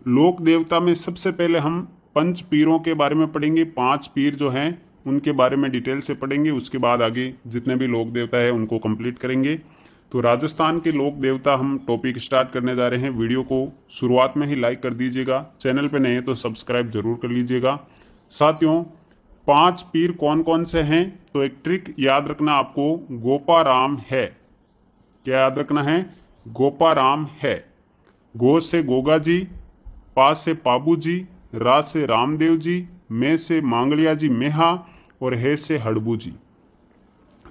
लोक देवता में सबसे पहले हम पंच पीरों के बारे में पढ़ेंगे। 5 पीर जो हैं उनके बारे में डिटेल से पढ़ेंगे, उसके बाद आगे जितने भी लोक देवता है उनको कंप्लीट करेंगे। तो राजस्थान के लोक देवता हम टॉपिक स्टार्ट करने जा रहे हैं। वीडियो को शुरुआत में ही लाइक कर दीजिएगा, चैनल पे नए हैं तो सब्सक्राइब जरूर कर लीजिएगा। साथियों, 5 पीर कौन कौन से हैं, तो एक ट्रिक याद रखना आपको, गोपाराम है। क्या याद रखना है? गोपाराम है। गो से गोगा जी, पा से पाबू जी, रा से रामदेव जी, में से मांगलिया जी मेहा और हे से हड़बू जी।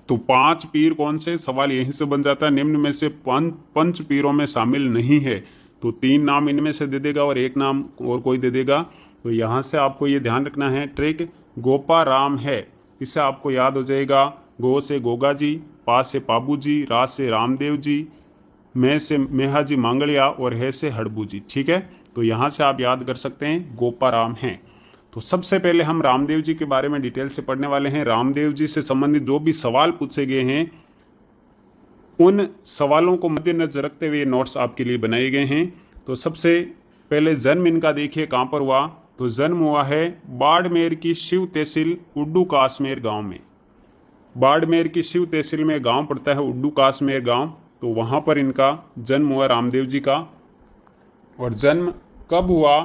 तो 5 पीर कौन से, सवाल यहीं से बन जाता है। निम्न में से पंच पीरों में शामिल नहीं है, तो 3 नाम इनमें से दे देगा और 1 नाम और कोई दे देगा। तो यहां से आपको ये ध्यान रखना है, ट्रिक गोपाराम है, इससे आपको याद हो जाएगा। गो से गोगा जी, पा से पाबू जी, रा से रामदेव जी, में से मेहा जी मांगलिया और हे से हड़बू जी। ठीक है, तो यहां से आप याद कर सकते हैं गोपाराम हैं। तो सबसे पहले हम रामदेव जी के बारे में डिटेल से पढ़ने वाले हैं। रामदेव जी से संबंधित जो भी सवाल पूछे गए हैं उन सवालों को मद्देनजर रखते हुए नोट्स आपके लिए बनाए गए हैं। तो सबसे पहले जन्म इनका देखिए कहाँ पर हुआ, तो जन्म हुआ है बाड़मेर की शिव तहसील उड्डू काश्मीर गांव में। बाड़मेर की शिव तहसील में गांव पड़ता है उड्डू काश्मीर गांव, तो वहां पर इनका जन्म हुआ रामदेव जी का। और जन्म कब हुआ,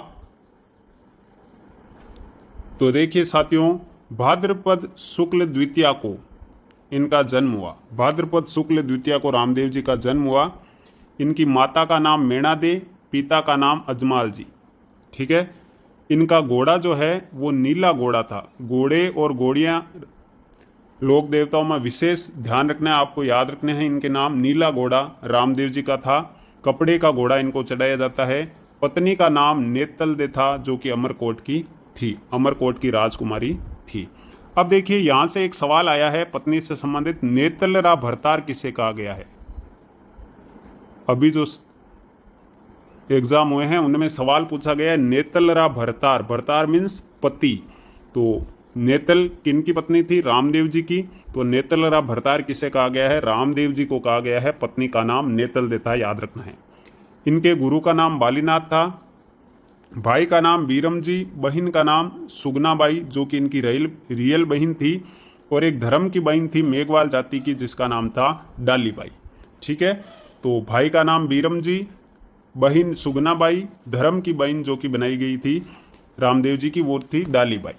तो देखिए साथियों, भाद्रपद शुक्ल द्वितीया को इनका जन्म हुआ। भाद्रपद शुक्ल द्वितीया को रामदेव जी का जन्म हुआ। इनकी माता का नाम मेणा दे, पिता का नाम अजमाल जी। ठीक है, इनका घोड़ा जो है वो नीला घोड़ा था। घोड़े और घोड़ियां लोक देवताओं में विशेष ध्यान रखना है, आपको याद रखने हैं इनके नाम। नीला घोड़ा रामदेव जी का था। कपड़े का घोड़ा इनको चढ़ाया जाता है। पत्नी का नाम नेतलदे था, जो कि अमरकोट की थी, अमरकोट की राजकुमारी थी। अब देखिए यहां से एक सवाल आया है पत्नी से संबंधित, नेतलरा भरतार किसे कहा गया है। अभी जो एग्जाम हुए हैं उनमें सवाल पूछा गया है नेतलरा भरतार। भरतार मीन्स पति। तो नेतल किन की पत्नी थी, रामदेव जी की। तो नेतलरा भरतार किसे कहा गया है, रामदेव जी को कहा गया है। पत्नी का नाम नेतल देता है, याद रखना है। इनके गुरु का नाम बालीनाथ था। भाई का नाम बीरम जी, बहन का नाम सुगनाबाई जो कि इनकी रियल बहन थी, और एक धर्म की बहन थी मेघवाल जाति की जिसका नाम था डालीबाई। ठीक है, तो भाई का नाम बीरम जी, बहन सुगनाबाई, धर्म की बहन जो कि बनाई गई थी रामदेव जी की वो थी डालीबाई।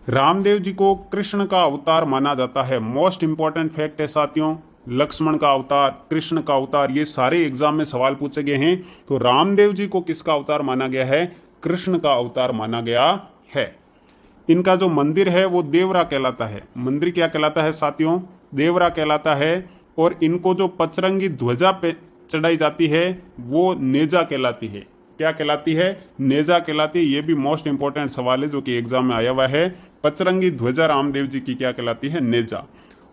रामदेव जी को कृष्ण का अवतार माना जाता है। मोस्ट इंपॉर्टेंट फैक्ट है साथियों, लक्ष्मण का अवतार, कृष्ण का अवतार, ये सारे एग्जाम में सवाल पूछे गए हैं। तो रामदेव जी को किसका अवतार माना गया है, कृष्ण का अवतार माना गया है। इनका जो मंदिर है वो देवरा कहलाता है। मंदिर क्या कहलाता है साथियों, देवरा कहलाता है। और इनको जो पचरंगी ध्वजा पे चढ़ाई जाती है वो नेजा कहलाती है। क्या कहलाती है, नेजा कहलाती है। ये भी मोस्ट इंपॉर्टेंट सवाल है जो कि एग्जाम में आया हुआ है। पचरंगी ध्वजा रामदेव जी की क्या कहलाती है, नेजा।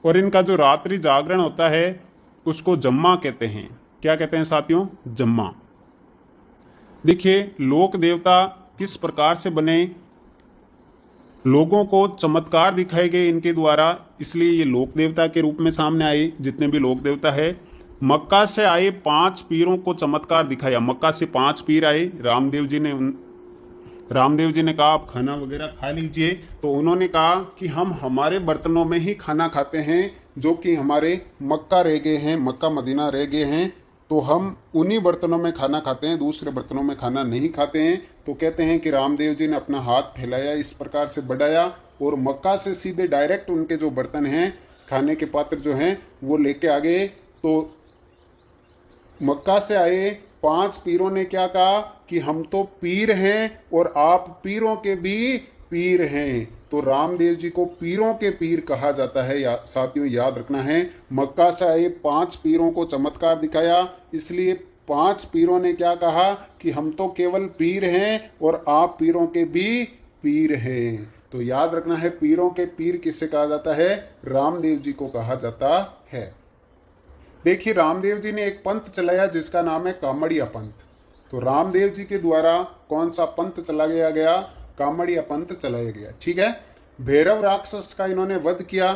और इनका जो रात्रि जागरण होता है उसको जम्मा कहते हैं। क्या कहते हैं साथियों, जम्मा। देखिए लोक देवता किस प्रकार से बने, लोगों को चमत्कार दिखाए गए इनके द्वारा, इसलिए ये लोक देवता के रूप में सामने आए। जितने भी लोक देवता है, मक्का से आए 5 पीरों को चमत्कार दिखाया। मक्का से 5 पीर आए, रामदेव जी ने कहा आप खाना वगैरह खा लीजिए। तो उन्होंने कहा कि हम हमारे बर्तनों में ही खाना खाते हैं जो कि हमारे मक्का रह गए हैं, मक्का मदीना रह गए हैं, तो हम उन्हीं बर्तनों में खाना खाते हैं, दूसरे बर्तनों में खाना नहीं खाते हैं। तो कहते हैं कि रामदेव जी ने अपना हाथ फैलाया, इस प्रकार से बढ़ाया और मक्का से सीधे डायरेक्ट उनके जो बर्तन हैं, खाने के पात्र जो हैं वो लेके आ गए। तो मक्का से आए 5 पीरों ने क्या कहा कि हम तो पीर हैं और आप पीरों के भी पीर हैं। तो रामदेव जी को पीरों के पीर कहा जाता है। साथियों याद रखना है, मक्का से आए 5 पीरों को चमत्कार दिखाया, इसलिए 5 पीरों ने क्या कहा कि हम तो केवल पीर हैं और आप पीरों के भी पीर हैं। तो याद रखना है, पीरों के पीर किसे कहा जाता है, रामदेव जी को कहा जाता है। देखिए रामदेव जी ने एक पंथ चलाया जिसका नाम है कामड़िया पंथ। तो रामदेव जी के द्वारा कौन सा पंथ चलाया गया, कामड़िया पंथ चलाया गया। ठीक है, भैरव राक्षस का इन्होंने वध किया।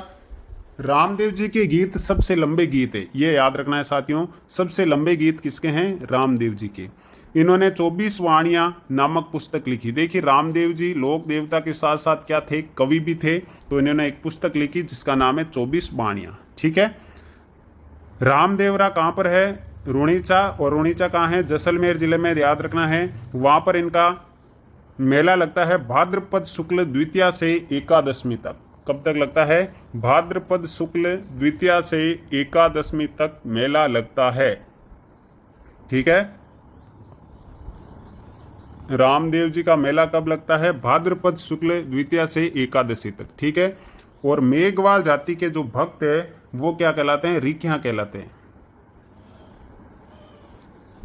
रामदेव जी के गीत सबसे लंबे गीत है, ये याद रखना है साथियों। सबसे लंबे गीत किसके हैं, रामदेव जी के। इन्होंने 24 वाणियां नामक पुस्तक लिखी। देखिए रामदेव जी लोक देवता के साथ साथ क्या थे, कवि भी थे। तो इन्होंने एक पुस्तक लिखी जिसका नाम है 24 वाणियां। ठीक है। रामदेवरा कहाँ पर है, रुणीचा, और रुणीचा कहाँ है, जैसलमेर जिले में, याद रखना है। वहां पर इनका मेला लगता है भाद्रपद शुक्ल द्वितीया से एकादशमी तक। कब तक लगता है, भाद्रपद शुक्ल द्वितीया से एकादशमी तक मेला लगता है। ठीक है। रामदेव जी का मेला कब लगता है, भाद्रपद शुक्ल द्वितीया से एकादशी तक। ठीक है। और मेघवाल जाति के जो भक्त है वो क्या कहलाते हैं, रिखिया कहलाते हैं।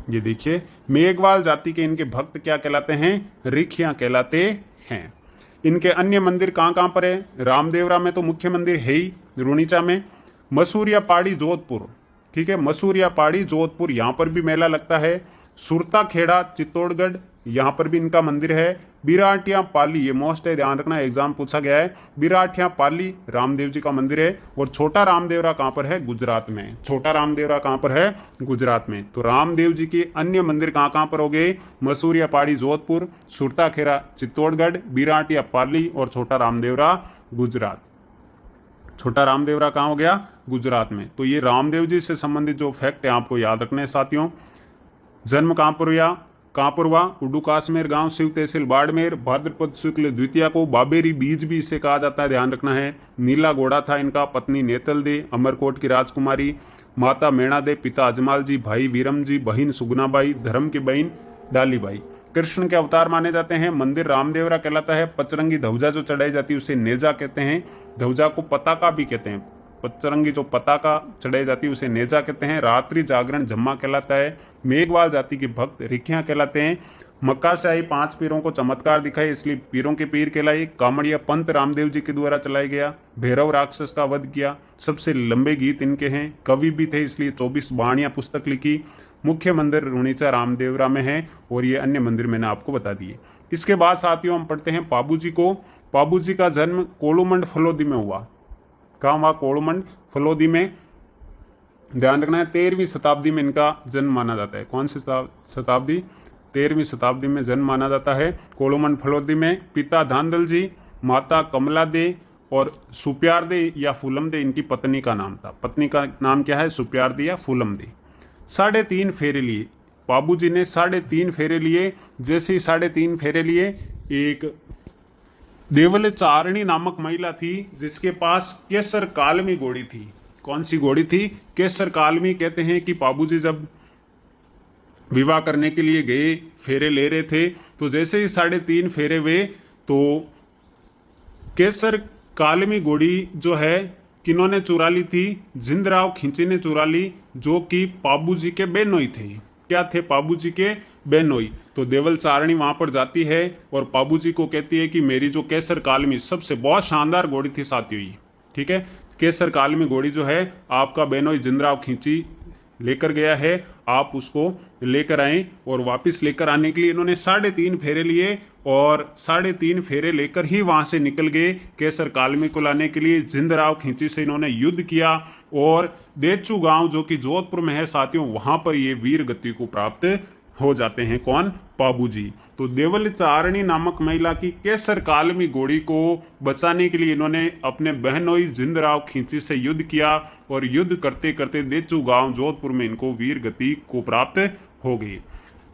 ये देखिए मेघवाल जाति के इनके भक्त क्या कहलाते हैं, रिखिया कहलाते हैं। इनके अन्य मंदिर कहाँ कहाँ पर है, रामदेवरा में तो मुख्य मंदिर है ही, रुणीचा में, मसूरिया पहाड़ी जोधपुर। ठीक है, मसूरिया पहाड़ी जोधपुर, यहाँ पर भी मेला लगता है। सुरता खेड़ा चित्तौड़गढ़, यहाँ पर भी इनका मंदिर है। बिराटिया पाली, ये मोस्ट है, ध्यान रखना, एग्जाम पूछा गया है। बिराटिया पाली रामदेव जी का मंदिर है। और छोटा रामदेवरा कहाँ पर है, गुजरात में। छोटा रामदेवरा कहाँ पर है, गुजरात में। तो रामदेव जी के अन्य मंदिर कहाँ कहाँ पर हो गए, मसूरिया पहाड़ी जोधपुर, सुरता खेड़ा चित्तौड़गढ़, बिराटिया पाली और छोटा रामदेवरा गुजरात। छोटा रामदेवरा कहाँ हो गया, गुजरात में। तो ये रामदेव जी से संबंधित जो फैक्ट है आपको याद रखने हैं साथियों। जन्म कहाँ पर हुआ, उड्डू काश्मीर गांव, शिव तहसील बाड़मेर, भाद्रपद शुक्ल द्वितीया को। बाबेरी बीज भी इसे कहा जाता है, ध्यान रखना है। नीला घोड़ा था इनका, पत्नी नेतल दे, अमरकोट की राजकुमारी, माता मेणा दे, पिता अजमाल जी, भाई वीरम जी, बहन सुगुनाबाई, धर्म की बहन डालीबाई। कृष्ण के अवतार माने जाते हैं। मंदिर रामदेवरा कहलाता है। पचरंगी ध्वजा जो चढ़ाई जाती है उसे नेजा कहते हैं। ध्वजा को पताका भी कहते हैं। पचरंगी जो पताका चढ़ाई जाती है उसे नेजा कहते हैं। रात्रि जागरण जम्मा कहलाता है। मेघवाल जाति के भक्त रिखिया कहलाते हैं। मक्का से आई 5 पीरों को चमत्कार दिखाए इसलिए पीरों के पीर कहलाए। कामड़िया पंथ रामदेव जी के द्वारा चलाया गया। भैरव राक्षस का वध किया। सबसे लंबे गीत इनके हैं। कवि भी थे इसलिए 24 वाणियां पुस्तक लिखी। मुख्य मंदिर रुणीचा रामदेवरा में है और ये अन्य मंदिर मैंने आपको बता दिए। इसके बाद साथियों हम पढ़ते हैं पाबू जी को। पाबू जी का जन्म कोलूमंड फलोदी में हुआ। कहाँ हुआ, कोलूमंड फलोदी में। ध्यान रखना है 13वीं शताब्दी में इनका जन्म माना जाता है। कौन सी शताब्दी, 13वीं शताब्दी में जन्म माना जाता है कोलूमंड फलोदी में। पिता धांधल जी, माता कमला दे और सुप्यार दे या फूलम दे इनकी पत्नी का नाम था। पत्नी का नाम क्या है, सुप्यार दे या फूलम दे। 3.5 फेरे लिए बाबू जी ने, 3.5 फेरे लिए। जैसे ही 3.5 फेरे लिए, एक देवल चारणी नामक महिला थी जिसके पास केसर कालमी घोड़ी थी। कौन सी घोड़ी थी, केसर कालमी। कहते हैं कि बाबू जी जब विवाह करने के लिए गए, फेरे ले रहे थे, तो जैसे ही 3.5 फेरे हुए तो केसर कालमी घोड़ी जो है किन्होंने चुरा ली थी, जिंदराव खींची ने चुरा ली, जो कि बाबू जी के बेनोई थे। क्या थे, बाबू जी के बेनोई। तो देवल चारणी वहां पर जाती है और बाबू जी को कहती है कि मेरी जो केसर कालमी सबसे बहुत शानदार घोड़ी थी साथी हुई, ठीक है, केसर कालमी घोड़ी जो है आपका बेनोई जिंदराव खींची लेकर गया है, आप उसको लेकर आए। और वापस लेकर आने के लिए इन्होंने 3.5 फेरे लिए और 3.5 फेरे लेकर ही वहां से निकल गए केसर कालमी को लाने के लिए। जिंदराव खींची से इन्होंने युद्ध किया और देचू गांव जो कि जोधपुर में है साथियों, वहां पर ये वीर गति को प्राप्त हो जाते हैं। कौन, बाबू जी। तो देवल चारणी नामक महिला की केसर कालमी घोड़ी को बचाने के लिए इन्होंने अपने बहनोई जिंदराव खींची से युद्ध किया और युद्ध करते करते देचू गांव जोधपुर में इनको वीर गति को प्राप्त हो गई।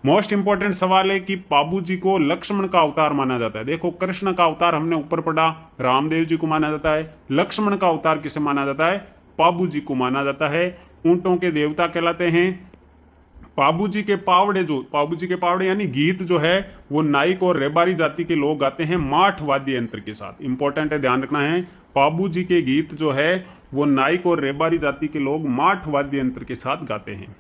मोस्ट इंपॉर्टेंट सवाल है कि बाबू जी को लक्ष्मण का अवतार माना जाता है। देखो कृष्ण का अवतार हमने ऊपर पढ़ा, रामदेव जी को माना जाता है। लक्ष्मण का अवतार किसे माना जाता है, बाबू जी को माना जाता है। ऊंटों के देवता कहलाते हैं। बाबू जी के पावड़े यानी गीत जो है वो नाइक और रेबारी जाति के लोग गाते हैं माठ वाद्य यंत्र के साथ। इंपॉर्टेंट है, ध्यान रखना है। बाबू जी के गीत जो है वो नाइक और रेबारी जाति के लोग माठ वाद्य यंत्र के साथ गाते हैं।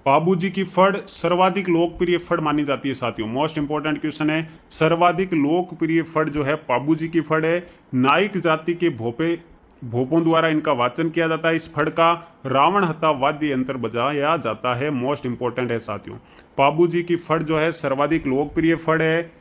बाबू जी की फड़ सर्वाधिक लोकप्रिय फड़ मानी जाती है साथियों। मोस्ट इंपॉर्टेंट क्वेश्चन है, सर्वाधिक लोकप्रिय फड़ जो है बाबू जी की फड़ है। नाइक जाति के भोपों द्वारा इनका वाचन किया जाता है। इस फड़ का रावण हत्ता वाद्य यंत्र बजाया जाता है। मोस्ट इंपॉर्टेंट है साथियों। बाबू जी की फड़ जो है सर्वाधिक लोकप्रिय फड़ है,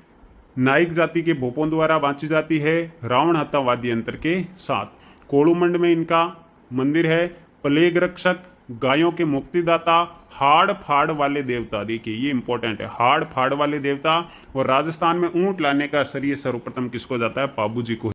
नाइक जाति के भोपों द्वारा बांची जाती है रावण हत्ता वाद्य यंत्र के साथ। कोलूमंड में इनका मंदिर है। प्लेग रक्षक गायों के मुक्तिदाता, हाड़ फाड़ वाले देवता, देखिए ये इंपॉर्टेंट है, हाड़ फाड़ वाले देवता। और राजस्थान में ऊंट लाने का श्रेय सर्वप्रथम किसको जाता है? पाबू जी को।